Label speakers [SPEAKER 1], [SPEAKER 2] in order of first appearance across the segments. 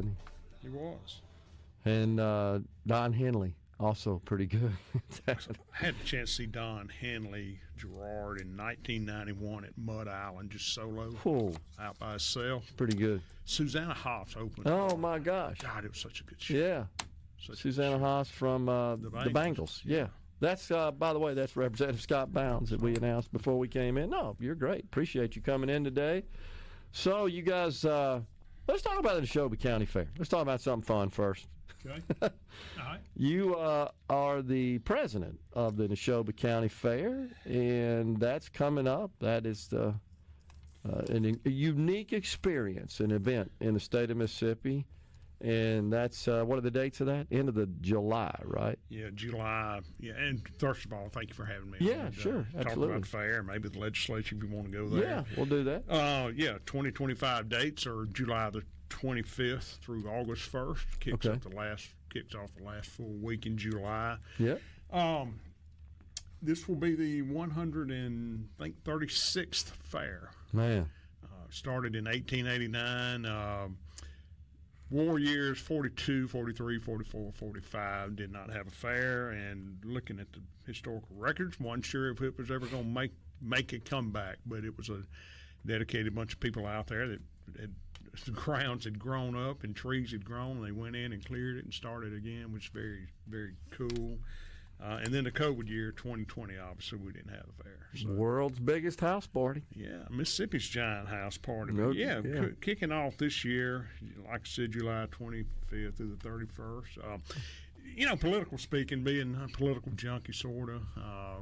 [SPEAKER 1] wasn't
[SPEAKER 2] He was.
[SPEAKER 1] he? And Don Henley, also pretty good.
[SPEAKER 2] I had a chance to see Don Henley Gerard in 1991 at Mud Island, just solo, out by himself.
[SPEAKER 1] Pretty good.
[SPEAKER 2] Susanna Hoffs opened.
[SPEAKER 1] Oh, my gosh.
[SPEAKER 2] God, it was such a good show.
[SPEAKER 1] Yeah. Susanna Haas from the Bengals. Yeah. That's, by the way, that's Representative Scott Bounds that we announced before we came in. No, you're great. Appreciate you coming in today. So, you guys, let's talk about the Neshoba County Fair. Let's talk about something fun first.
[SPEAKER 2] Okay. All right.
[SPEAKER 1] You are the president of the Neshoba County Fair, and that's coming up. That is a unique experience, an event in the state of Mississippi. And that's, what are the dates of that? End of the July, right?
[SPEAKER 2] Yeah, July. Yeah, and first of all, thank you for having me.
[SPEAKER 1] Yeah, sure, absolutely.
[SPEAKER 2] Talk about the fair, maybe the legislature if you want to go there.
[SPEAKER 1] Yeah, we'll do that.
[SPEAKER 2] 2025 dates are July the 25th through August 1st. Kicks off the last full week in July.
[SPEAKER 1] Yeah.
[SPEAKER 2] This will be the 136th fair.
[SPEAKER 1] Man.
[SPEAKER 2] Started in 1889. War years 42, 43, 44, 45 did not have a fair, and looking at the historical records, wasn't sure if it was ever going to make a comeback, but it was a dedicated bunch of people out there that the grounds had grown up and trees had grown, and they went in and cleared it and started again, which is very, very cool. And then the COVID year, 2020, obviously, we didn't have a fair. So.
[SPEAKER 1] World's biggest house party.
[SPEAKER 2] Yeah, Mississippi's giant house party. Kicking off this year, like I said, July 25th through the 31st. Political speaking, being a political junkie, sort of,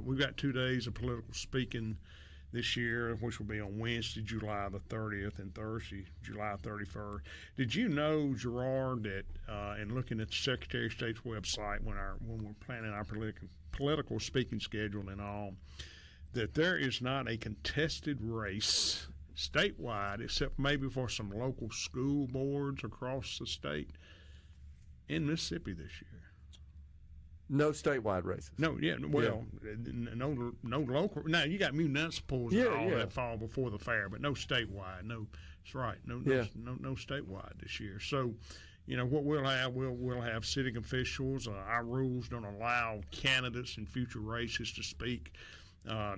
[SPEAKER 2] we've got 2 days of political speaking this year, which will be on Wednesday, July the 30th, and Thursday, July 31st. Did you know, Gerard, that in looking at the Secretary of State's website when we're planning our political speaking schedule and all, that there is not a contested race statewide, except maybe for some local school boards across the state, in Mississippi this year?
[SPEAKER 1] No statewide races.
[SPEAKER 2] No, no local. Now you got municipals and all that fall before the fair, but no statewide. No, that's right. No statewide this year. So, what we'll have sitting officials. Our rules don't allow candidates in future races to speak.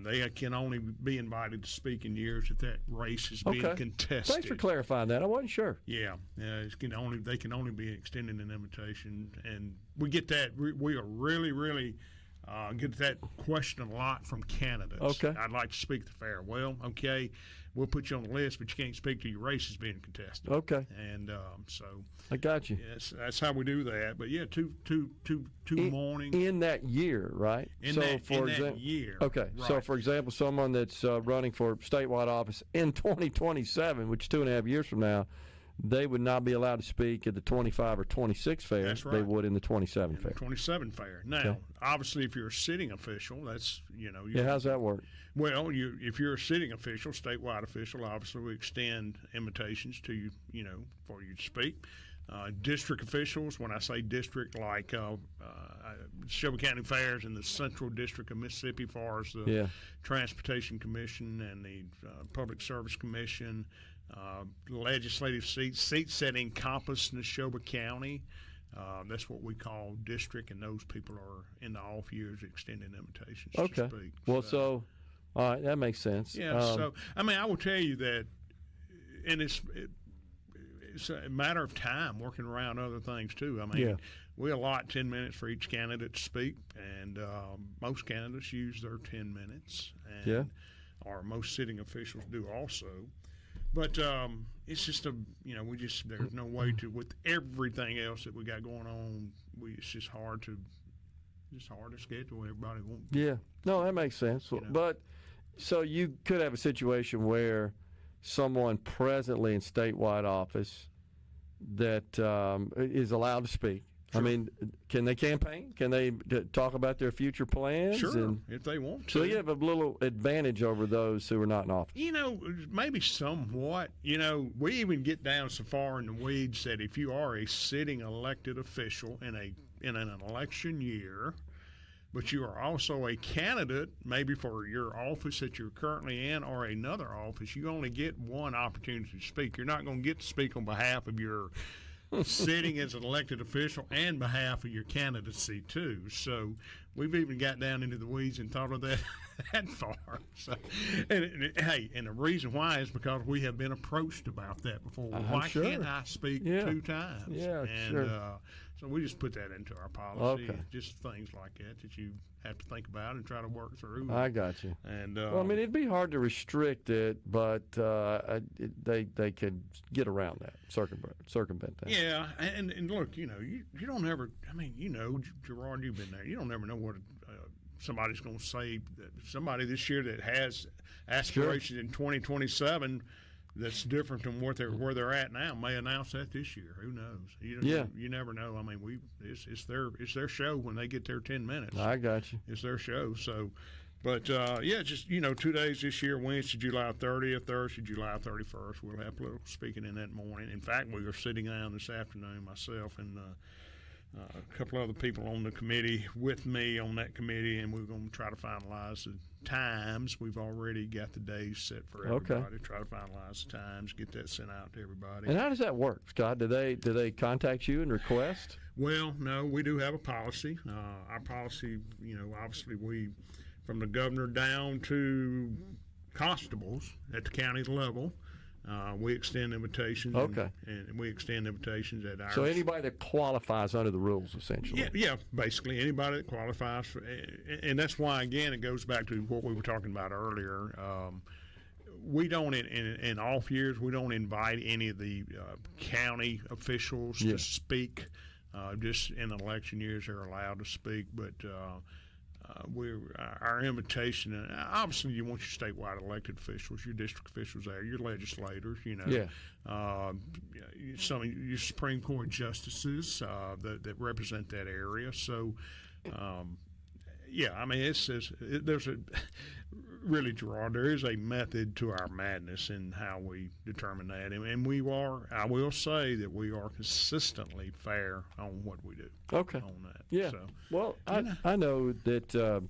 [SPEAKER 2] They can only be invited to speak in years that race is being contested.
[SPEAKER 1] Thanks for clarifying that. I wasn't sure.
[SPEAKER 2] Yeah, they can only be extending an invitation, and we get that. We are really, really get that question a lot from candidates.
[SPEAKER 1] Okay,
[SPEAKER 2] I'd like to speak at the fair. Well, okay, we'll put you on the list, but you can't speak till your race is being contested.
[SPEAKER 1] Okay,
[SPEAKER 2] and so
[SPEAKER 1] I got you.
[SPEAKER 2] Yes, that's how we do that. But yeah, two mornings
[SPEAKER 1] in that year, right?
[SPEAKER 2] In that year.
[SPEAKER 1] Okay,
[SPEAKER 2] right.
[SPEAKER 1] So for example, someone that's running for statewide office in 2027, which is 2.5 years from now, they would not be allowed to speak at the 25 or 26 fair.
[SPEAKER 2] That's right.
[SPEAKER 1] They would in the 27 fair.
[SPEAKER 2] The 27 fair. Now, obviously, if you're a sitting official, that's
[SPEAKER 1] how's that work?
[SPEAKER 2] Well, if you're a sitting official, statewide official, obviously we extend invitations to you, for you to speak. District officials, when I say district, like Neshoba County Fairs in the Central District of Mississippi, as far as the Transportation Commission and the Public Service Commission, legislative seats that encompass Neshoba County. That's what we call district, and those people are in the off years extending invitations to speak.
[SPEAKER 1] Well, so all right, that makes sense.
[SPEAKER 2] Yeah, so I will tell you that, and it's a matter of time, working around other things too. We allot 10 minutes for each candidate to speak, and most candidates use their 10 minutes, and or most sitting officials do also. But it's just there's no way to, with everything else that we got going on, it's just hard to schedule. Everybody won't.
[SPEAKER 1] Yeah, no, that makes sense. But so you could have a situation where someone presently in statewide office that is allowed to speak. Sure. I mean, can they campaign? Can they talk about their future plans?
[SPEAKER 2] Sure, if they want to.
[SPEAKER 1] So you have a little advantage over those who are not in office.
[SPEAKER 2] Maybe somewhat. We even get down so far in the weeds that if you are a sitting elected official in an election year, but you are also a candidate maybe for your office that you're currently in or another office, you only get one opportunity to speak. You're not going to get to speak on behalf of your sitting as an elected official and behalf of your candidacy too. So we've even got down into the weeds and thought of that that far. So, and the reason why is because we have been approached about that before. Why can't I speak 2 times?
[SPEAKER 1] Yeah,
[SPEAKER 2] and,
[SPEAKER 1] sure.
[SPEAKER 2] So we just put that into our policy.
[SPEAKER 1] Okay.
[SPEAKER 2] Just things like that you have to think about and try to work through.
[SPEAKER 1] I got you.
[SPEAKER 2] And
[SPEAKER 1] well, I mean, it'd be hard to restrict it, but they could get around that, circumvent that.
[SPEAKER 2] Yeah, and look, you don't ever. I mean, Gerard, you've been there. You don't ever know what somebody's going to say. Somebody this year that has aspirations in 2027. That's different than where they're at now. May announce that this year. Who knows? You never know. I mean, it's their show when they get their 10 minutes.
[SPEAKER 1] I got you.
[SPEAKER 2] It's their show. So, but just 2 days this year: Wednesday, July 30th, Thursday, July 31st. We'll have political speaking in that morning. In fact, we are sitting down this afternoon, myself and a couple other people on the committee with me on that committee, and we're going to try to finalize the times. We've already got the days set for everybody.
[SPEAKER 1] Okay.
[SPEAKER 2] Try to finalize the times, get that sent out to everybody.
[SPEAKER 1] And how does that work, Scott? Do they contact you and request?
[SPEAKER 2] Well, no, we do have a policy. Our policy, obviously we, from the governor down to constables at the county level, we extend invitations.
[SPEAKER 1] Okay.
[SPEAKER 2] And we extend invitations at our.
[SPEAKER 1] So anybody that qualifies under the rules, essentially.
[SPEAKER 2] Yeah, basically anybody that qualifies for, and that's why again it goes back to what we were talking about earlier. We don't in off years we don't invite any of the county officials to speak. Just in election years they're allowed to speak, but. Our invitation, and obviously you want your statewide elected officials, your district officials there, your legislators, some of your Supreme Court justices that represent that area. So, I mean, there's a really, Gerard, there is a method to our madness in how we determine that, and I will say that we are consistently fair on what we do.
[SPEAKER 1] Okay.
[SPEAKER 2] On that.
[SPEAKER 1] Yeah.
[SPEAKER 2] So,
[SPEAKER 1] well, I know that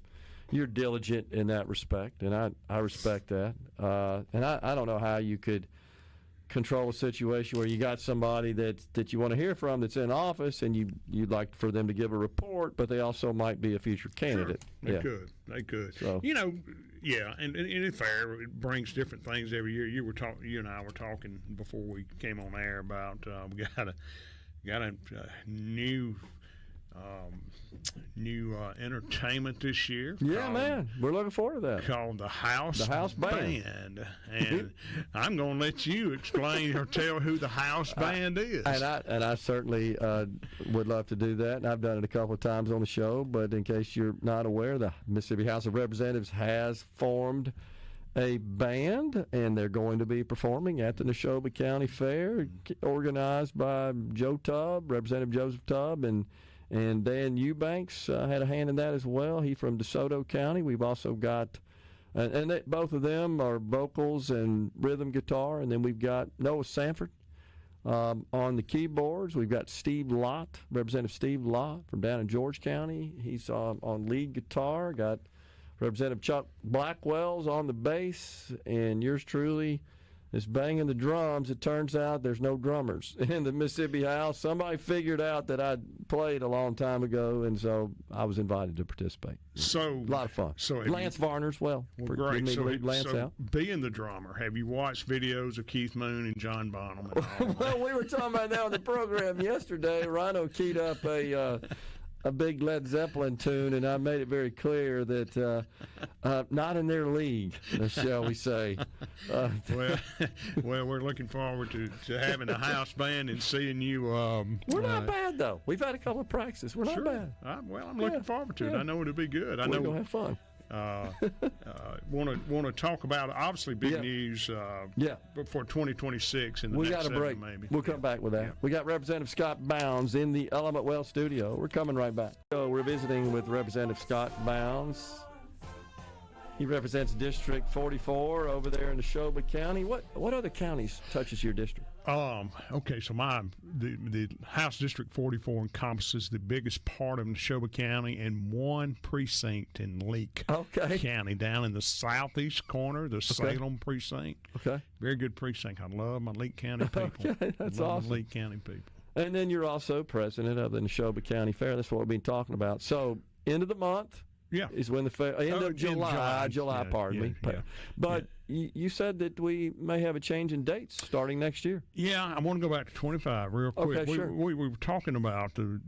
[SPEAKER 1] you're diligent in that respect, and I respect that. And I don't know how you could control a situation where you got somebody that you want to hear from that's in office, and you'd like for them to give a report, but they also might be a future candidate.
[SPEAKER 2] Sure. They could. So, and it's fair. It brings different things every year. You and I were talking before we came on air about we got a new entertainment this year.
[SPEAKER 1] Yeah, man, we're looking forward to that.
[SPEAKER 2] Called the Houst Band, and I'm going to let you explain or tell who the Houst Band is.
[SPEAKER 1] And I certainly would love to do that. And I've done it a couple of times on the show. But in case you're not aware, the Mississippi House of Representatives has formed a band, and they're going to be performing at the Neshoba County Fair, organized by Joe Tubb, Representative Joseph Tubb, and Dan Eubanks had a hand in that as well. He's from DeSoto County. We've also got, both of them are vocals and rhythm guitar. And then we've got Noah Sanford on the keyboards. We've got Steve Lott, Representative Steve Lott from down in George County. He's on lead guitar. Got Representative Chuck Blackwell's on the bass, and yours truly is banging the drums. It turns out there's no drummers in the Mississippi House. Somebody figured out that I'd played a long time ago, and so I was invited to participate.
[SPEAKER 2] So
[SPEAKER 1] a lot of fun. So Lance Varner's
[SPEAKER 2] great.
[SPEAKER 1] So
[SPEAKER 2] being the drummer, have you watched videos of Keith Moon and John Bonham?
[SPEAKER 1] Well, we were talking about that on the program yesterday. Rhino keyed up a big Led Zeppelin tune, and I made it very clear that not in their league, shall we say.
[SPEAKER 2] Well, we're looking forward to having a house band and seeing you.
[SPEAKER 1] We're not bad, though. We've had a couple of practices. We're not bad.
[SPEAKER 2] I'm looking forward to it. I know it'll be good.
[SPEAKER 1] We're going to have fun.
[SPEAKER 2] Want to talk about obviously big news for 2026 in the next 7
[SPEAKER 1] break.
[SPEAKER 2] Maybe.
[SPEAKER 1] We'll come back with that. We got Representative Scott Bounds in the Element Well studio. We're coming right back. So we're visiting with Representative Scott Bounds. He represents District 44 over there in Neshoba County. What other counties touches your district?
[SPEAKER 2] Okay, so the House District 44 encompasses the biggest part of Neshoba County and one precinct in Leake County, down in the southeast corner, the Salem precinct.
[SPEAKER 1] Okay.
[SPEAKER 2] Very good precinct. I love my Leake County people.
[SPEAKER 1] Okay, that's awesome.
[SPEAKER 2] Leake County people.
[SPEAKER 1] And then you're also president of the Neshoba County Fair. That's what we've been talking about. So end of the month is when the fair, end of July, pardon me.
[SPEAKER 2] Yeah.
[SPEAKER 1] But you said that we may have a change in dates starting next year.
[SPEAKER 2] Yeah, I want to go back to 25 real quick.
[SPEAKER 1] Okay, sure.
[SPEAKER 2] We were talking about the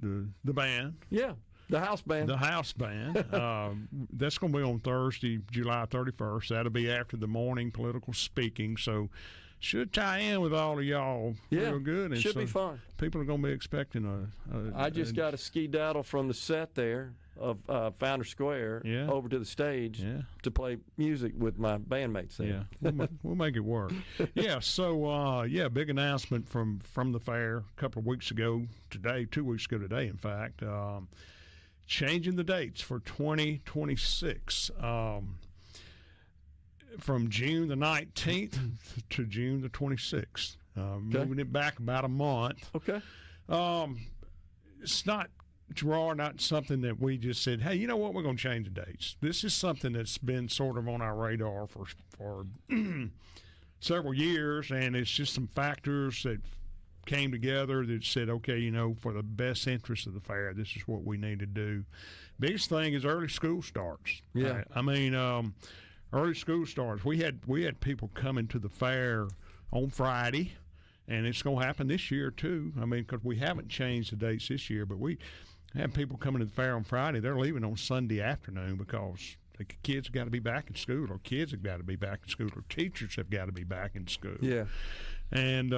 [SPEAKER 2] band.
[SPEAKER 1] Yeah, the house band.
[SPEAKER 2] The house band. That's going to be on Thursday, July 31st. That'll be after the morning political speaking. So should tie in with all of y'all real good. And
[SPEAKER 1] should be fun.
[SPEAKER 2] People are going to be expecting
[SPEAKER 1] I just got a ski-daddle from the set there of Founder Square over to the stage to play music with my bandmates there.
[SPEAKER 2] Yeah, we'll make it work. Yeah, so, big announcement from the fair a couple of weeks ago today, 2 weeks ago today, in fact, changing the dates for 2026 from June the 19th to June the 26th, moving it back about a month.
[SPEAKER 1] Okay.
[SPEAKER 2] It's not, Gerard, not something that we just said, hey, you know what, we're going to change the dates. This is something that's been sort of on our radar for several years, and it's just some factors that came together that said, okay, you know, for the best interest of the fair, this is what we need to do. Biggest thing is early school starts.
[SPEAKER 1] Yeah.
[SPEAKER 2] Right? I mean, early school starts. We had people coming to the fair on Friday, and it's going to happen this year too. I mean, because we haven't changed the dates this year, but we have people coming to the fair on Friday. They're leaving on Sunday afternoon because the kids have got to be back in school, or kids have got to be back in school, or teachers have got to be back in school.
[SPEAKER 1] Yeah,
[SPEAKER 2] and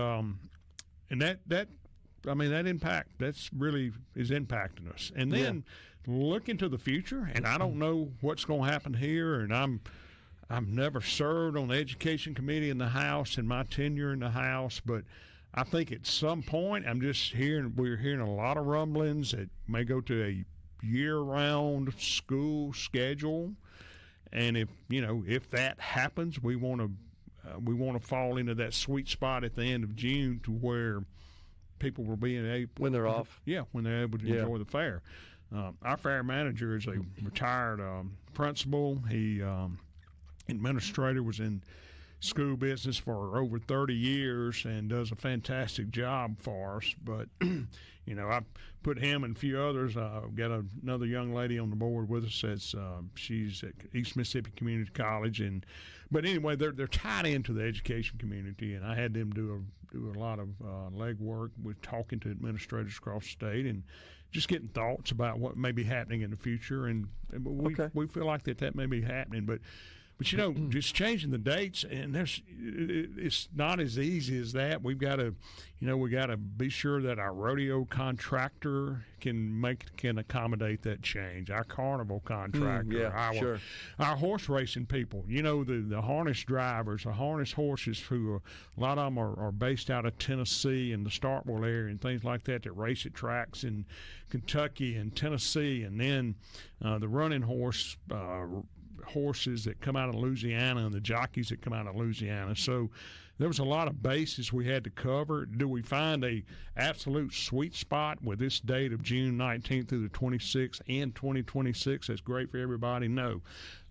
[SPEAKER 2] that I mean, that impact, that's really is impacting us. And then looking to the future, and I don't know what's going to happen here, and I've never served on the education committee in the House in my tenure in the House, but I think at some point we're hearing a lot of rumblings that may go to a year-round school schedule, and if that happens, we want to fall into that sweet spot at the end of June to where people will be able
[SPEAKER 1] when they're off.
[SPEAKER 2] Yeah, when they're able to enjoy the fair. Our fair manager is a retired principal. He administrator, was in school business for over 30 years and does a fantastic job for us. But, I put him and a few others. I've got another young lady on the board with us that's she's at East Mississippi Community College. But anyway, they're tied into the education community, and I had them do a lot of legwork with talking to administrators across the state and just getting thoughts about what may be happening in the future. And we feel like that may be happening. But just changing the dates, and it's not as easy as that. We've got to, be sure that our rodeo contractor can accommodate that change. Our carnival contractor, our horse racing people, the harness drivers, the harness horses who a lot of them are based out of Tennessee and the Starkville area and things like that race at tracks in Kentucky and Tennessee, and then the running horses that come out of Louisiana and the jockeys that come out of Louisiana. So there was a lot of bases we had to cover. Do we find a absolute sweet spot with this date of June 19th through the 26th in 2026 that's great for everybody? No.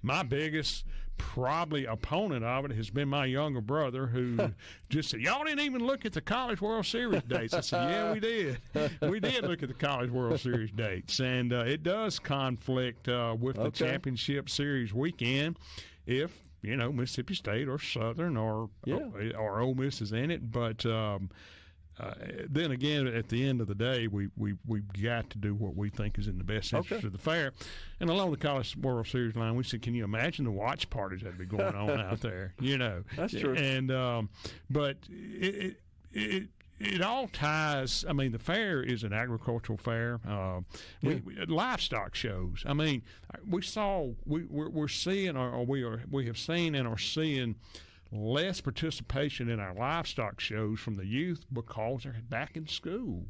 [SPEAKER 2] My biggest probably opponent of it has been my younger brother, who just said, y'all didn't even look at the College World Series dates. I said, yeah, we did. We did look at the College World Series dates, and it does conflict with the Championship Series weekend if, Mississippi State or Southern or Ole Miss is in it. But then again, at the end of the day, we've got to do what we think is in the best interest of the fair. And along the College World Series line, we said, can you imagine the watch parties that'd be going on out there?
[SPEAKER 1] That's true.
[SPEAKER 2] And but it all ties. I mean, the fair is an agricultural fair. Livestock shows. I mean, we're seeing, or we have seen and are seeing less participation in our livestock shows from the youth because they're back in school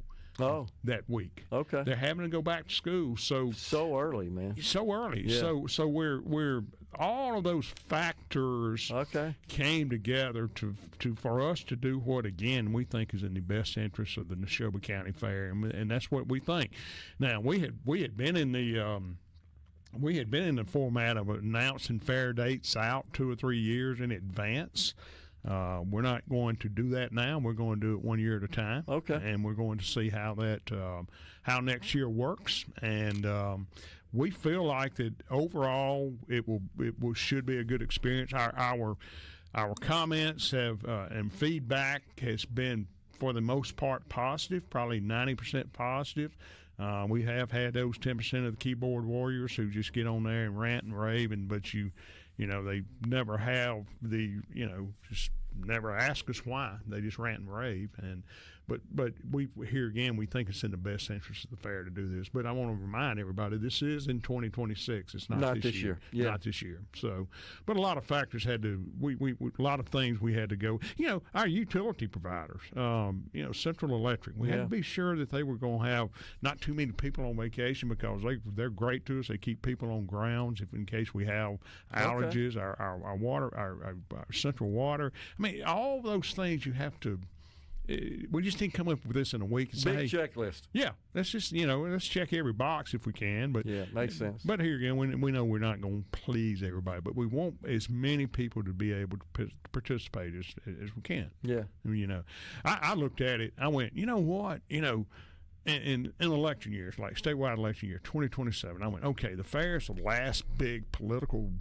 [SPEAKER 2] that week.
[SPEAKER 1] Okay.
[SPEAKER 2] They're having to go back to school. So
[SPEAKER 1] early, man.
[SPEAKER 2] So early.
[SPEAKER 1] Yeah.
[SPEAKER 2] So we're all of those factors came together for us to do what, again, we think is in the best interest of the Neshoba County Fair, and that's what we think. Now, we had been in the format of announcing fair dates out 2 or 3 years in advance. We're not going to do that now. We're going to do it 1 year at a time.
[SPEAKER 1] Okay.
[SPEAKER 2] And we're going to see how how next year works. And we feel like that overall should be a good experience. Our comments and feedback has been, for the most part, positive, probably 90% positive. We have had those 10% of the keyboard warriors who just get on there and rant and rave, but they never have just never ask us why. They just rant and rave. But we here again, we think it's in the best interest of the fair to do this. But I want to remind everybody, this is in 2026. It's not this year.
[SPEAKER 1] Yeah.
[SPEAKER 2] Not this year. So, but a lot of factors had to. A lot of things we had to go. Our utility providers. Central Electric. We had to be sure that they were going to have not too many people on vacation, because they're great to us. They keep people on grounds in case we have allergies. Okay. Our water, our central water. I mean, all those things you have to. We just need to come up with this in a week and say,
[SPEAKER 1] big checklist.
[SPEAKER 2] Yeah, let's just let's check every box if we can. But
[SPEAKER 1] yeah, makes sense.
[SPEAKER 2] But here again, we know we're not going to please everybody, but we want as many people to be able to participate as we can.
[SPEAKER 1] Yeah,
[SPEAKER 2] I looked at it. I went, you know what, in election years, like statewide election year 2027, I went, okay, the fair is the last big political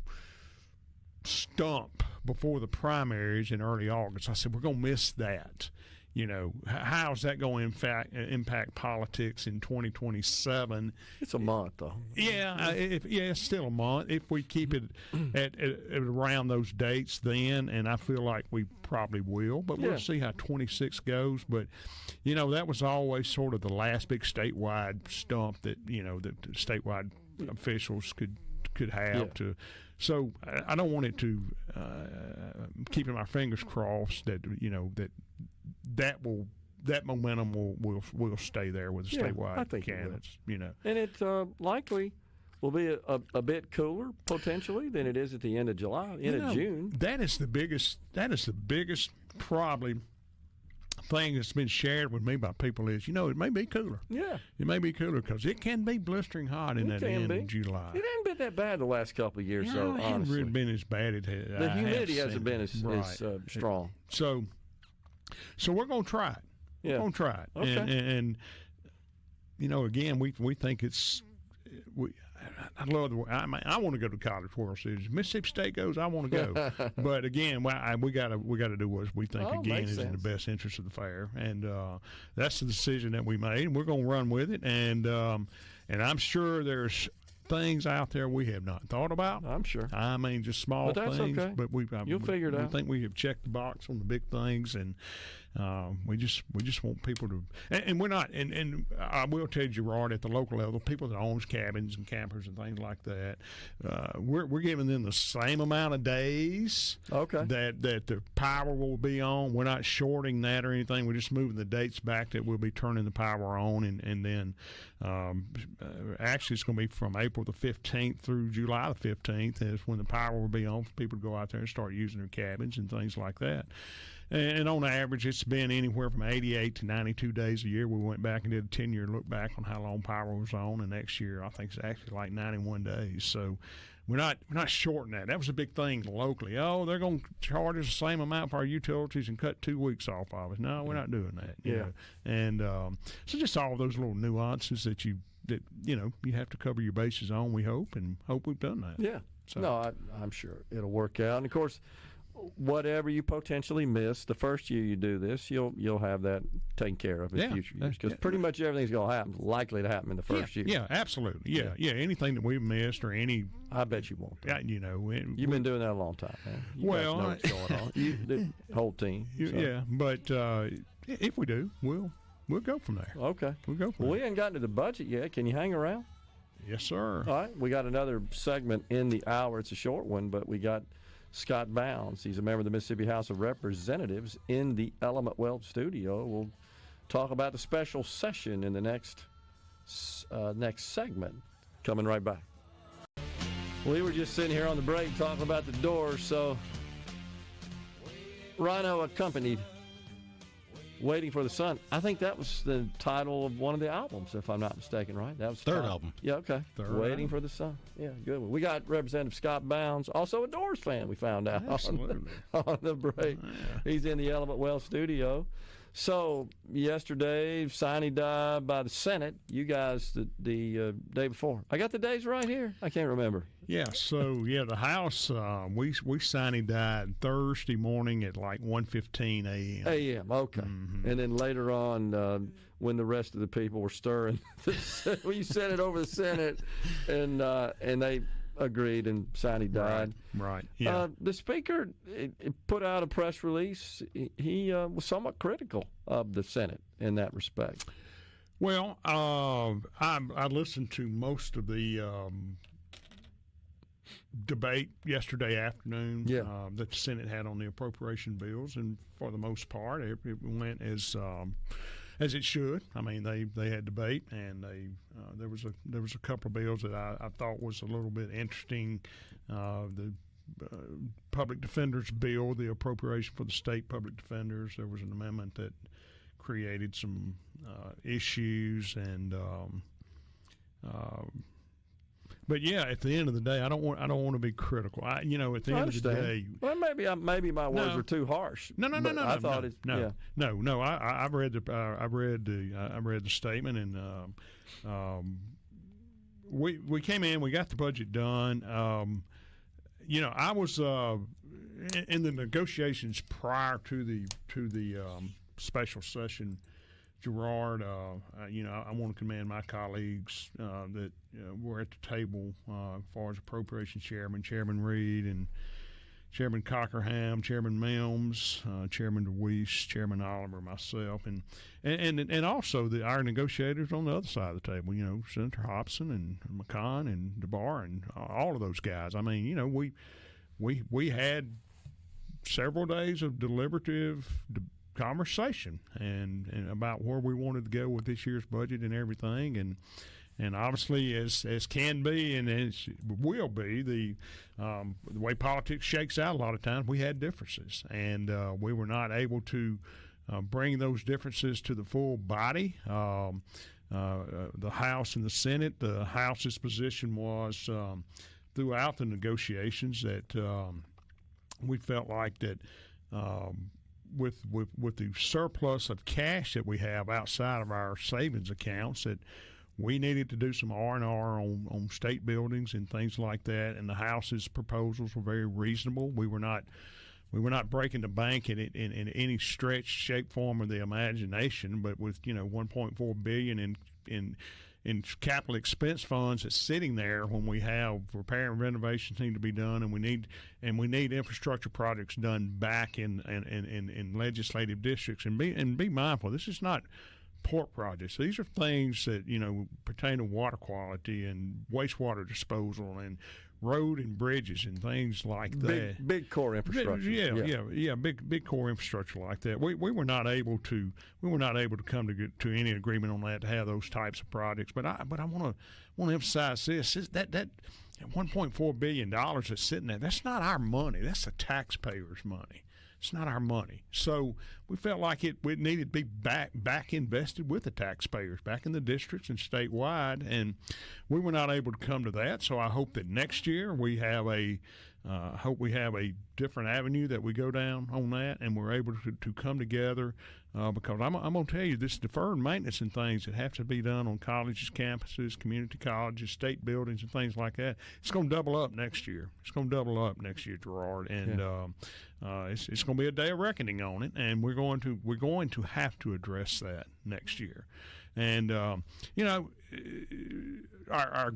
[SPEAKER 2] stump before the primaries in early August. I said, we're going to miss that. How's that going to impact politics in 2027?
[SPEAKER 1] It's a month, though.
[SPEAKER 2] Yeah, it's still a month. If we keep it at around those dates then, and I feel like we probably will, but we'll see how 26 goes. But, that was always sort of the last big statewide stump that, that statewide officials could have to. So I don't want it to keeping my fingers crossed that that momentum will stay there with the statewide candidates.
[SPEAKER 1] And it likely will be a bit cooler potentially than it is at the end of July, end of June.
[SPEAKER 2] That is the biggest probably thing that's been shared with me by people is, it may be cooler.
[SPEAKER 1] Yeah.
[SPEAKER 2] It may be cooler because it can be blistering hot in that end of July.
[SPEAKER 1] It hasn't been that bad the last couple of years,
[SPEAKER 2] it
[SPEAKER 1] honestly.
[SPEAKER 2] hasn't really been as bad as
[SPEAKER 1] the humidity hasn't been as strong.
[SPEAKER 2] So we're going to try it.
[SPEAKER 1] Yeah.
[SPEAKER 2] We're going to try it.
[SPEAKER 1] Okay.
[SPEAKER 2] And again, we think it's I love I want to go to College World Series. Mississippi State goes, I want to go. But again, we got to do what we think is in the best interest of the fair, and that's the decision that we made, and we're going to run with it. And I'm sure there's things out there we have not thought about.
[SPEAKER 1] I'm sure.
[SPEAKER 2] I mean, just small things.
[SPEAKER 1] Okay.
[SPEAKER 2] But
[SPEAKER 1] you'll figure it out.
[SPEAKER 2] I think we have checked the box on the big things, and we just want people to. And we're not. And I will tell you, Gerard, at the local level, people that owns cabins and campers and things like that, we're giving them the same amount of days.
[SPEAKER 1] Okay.
[SPEAKER 2] That the power will be on. We're not shorting that or anything. We're just moving the dates back that we'll be turning the power on, and then actually it's going to be from April the 15th through July the 15th is when the power will be on for people to go out there and start using their cabins and things like that. And on average, it's been anywhere from 88 to 92 days a year. We went back and did a 10-year look back on how long power was on, and next year I think it's actually like 91 days. So we're not shorting that. That was a big thing locally. Oh, they're going to charge us the same amount for our utilities and cut 2 weeks off of us. No, we're not doing that. You know? And so just all those little nuances that you have to cover your bases on. We hope we've done that.
[SPEAKER 1] Yeah.
[SPEAKER 2] So.
[SPEAKER 1] No, I'm sure it'll work out. And of course, whatever you potentially miss the first year you do this, you'll have that taken care of in future years, because pretty much everything's going to happen, likely to happen in the first year.
[SPEAKER 2] Yeah, absolutely. Yeah. Anything that we've missed or any,
[SPEAKER 1] I bet you won't.
[SPEAKER 2] You've
[SPEAKER 1] been doing that a long time, man. You guys know what's going on. The whole team. So.
[SPEAKER 2] Yeah, but if we do, we'll go from there.
[SPEAKER 1] Okay,
[SPEAKER 2] we'll go from
[SPEAKER 1] there.
[SPEAKER 2] We
[SPEAKER 1] ain't gotten to the budget yet. Can you hang around?
[SPEAKER 2] Yes, sir.
[SPEAKER 1] All right, we got another segment in the hour. It's a short one, but we got Scott Bounds. He's a member of the Mississippi House of Representatives in the Element Wealth Studio. We'll talk about the special session in the next segment. Coming right back. We were just sitting here on the break talking about the Doors. So Rhino accompanied Waiting for the Sun. I think that was the title of one of the albums, if I'm not mistaken, right? That was
[SPEAKER 3] third album.
[SPEAKER 1] Yeah, okay.
[SPEAKER 2] Waiting
[SPEAKER 1] for the Sun. Yeah, good one. We got Representative Scott Bounds, also a Doors fan, we found out on the break.
[SPEAKER 2] Yeah.
[SPEAKER 1] He's in the Element Well studio. So yesterday, sine die by the Senate. You guys the day before. I got the days right here. I can't remember.
[SPEAKER 2] Yeah. So the House we sine died Thursday morning at like 1:15 a.m.
[SPEAKER 1] A.m. Okay. Mm-hmm. And then later on, when the rest of the people were stirring, when you sent it over the Senate, and they agreed and sine died.
[SPEAKER 2] Right. Yeah.
[SPEAKER 1] The Speaker put out a press release. He was somewhat critical of the Senate in that respect.
[SPEAKER 2] Well, I listened to most of the debate yesterday afternoon that the Senate had on the appropriation bills, and for the most part, it went as it should. I mean, they had debate, and there was a couple of bills that I thought was a little bit interesting. The public defenders bill, the appropriation for the state public defenders, there was an amendment that created some issues, and but yeah, at the end of the day, I don't want to be critical. At the end of the day,
[SPEAKER 1] well, maybe my words were too harsh.
[SPEAKER 2] No.
[SPEAKER 1] I thought
[SPEAKER 2] no. I read the statement, and we came in, we got the budget done. I was in the negotiations prior to the special session. Gerard, I want to commend my colleagues that were at the table as far as Appropriations Chairman Reed, and Chairman Cockerham, Chairman Mills, Chairman DeWeese, Chairman Oliver, myself, and also our negotiators on the other side of the table. Senator Hobson and McConn and DeBar and all of those guys. I mean, we had several days of deliberative conversation and about where we wanted to go with this year's budget and everything, and obviously as can be and as will be, the way politics shakes out a lot of times, we had differences, and we were not able to bring those differences to the full body. The House and the Senate, the House's position was throughout the negotiations that we felt like that with the surplus of cash that we have outside of our savings accounts, that we needed to do some R&R on state buildings and things like that. And the House's proposals were very reasonable. We were not breaking the bank in any stretch, shape, form of the imagination. But with $1.4 billion in capital expense funds that's sitting there, when we have repair and renovations need to be done, and we need infrastructure projects done back in legislative districts, and be mindful, this is not port projects. These are things that pertain to water quality and wastewater disposal and road and bridges and things like that.
[SPEAKER 1] Big core infrastructure.
[SPEAKER 2] Big core infrastructure like that. We were not able to come to any agreement on that, to have those types of projects. But I want to emphasize this: is that $1.4 billion that's sitting there, that's not our money. That's the taxpayers' money. It's not our money. So we felt like it needed to be back invested with the taxpayers, back in the districts and statewide, and we were not able to come to that. So I hope that next year we have a different avenue that we go down on that, and we're able to come together, because I'm going to tell you, this deferred maintenance and things that have to be done on colleges, campuses, community colleges, state buildings, and things like that, it's going to double up next year. It's going to double up next year, Gerard, and it's going to be a day of reckoning on it, and we're going to have to address that next year. And our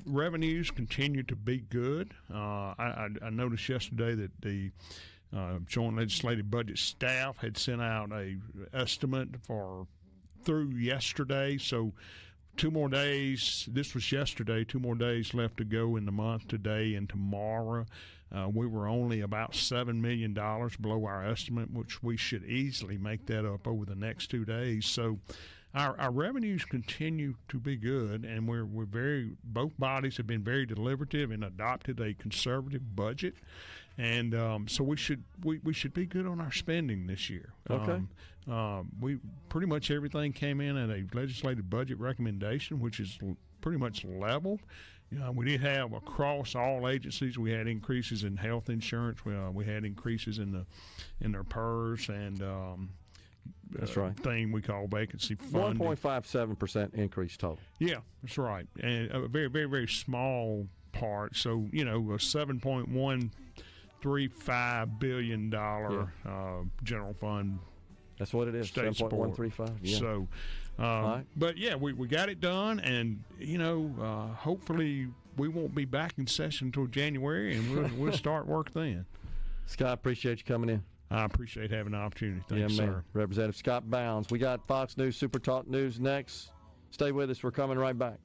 [SPEAKER 2] revenues continue to be good. I noticed yesterday that the Joint Legislative Budget staff had sent out a estimate through yesterday. So 2 more days. This was yesterday. 2 more days left to go in the month, today and tomorrow. We were only about $7 million below our estimate, which we should easily make that up over the next 2 days. So our revenues continue to be good, and both bodies have been very deliberative and adopted a conservative budget. And so we should be good on our spending this year.
[SPEAKER 1] Okay.
[SPEAKER 2] We pretty much everything came in at a legislative budget recommendation, which is pretty much level. We did have across all agencies. We had increases in health insurance. We had increases in their PERS and
[SPEAKER 1] that's right.
[SPEAKER 2] Thing we call vacancy funding.
[SPEAKER 1] 1.57% increase total.
[SPEAKER 2] Yeah, that's right, and a very, very, very small part. So a $7.135 billion general fund.
[SPEAKER 1] That's what it is. 7.135. Yeah.
[SPEAKER 2] So,
[SPEAKER 1] right.
[SPEAKER 2] But yeah, we got it done, and hopefully we won't be back in session until January, and we'll start work then.
[SPEAKER 1] Scott, appreciate you coming in.
[SPEAKER 2] I appreciate having the opportunity. Thanks,
[SPEAKER 1] man.
[SPEAKER 2] sir.
[SPEAKER 1] Representative Scott Bounds. We got Fox News Super Talk News next. Stay with us. We're coming right back.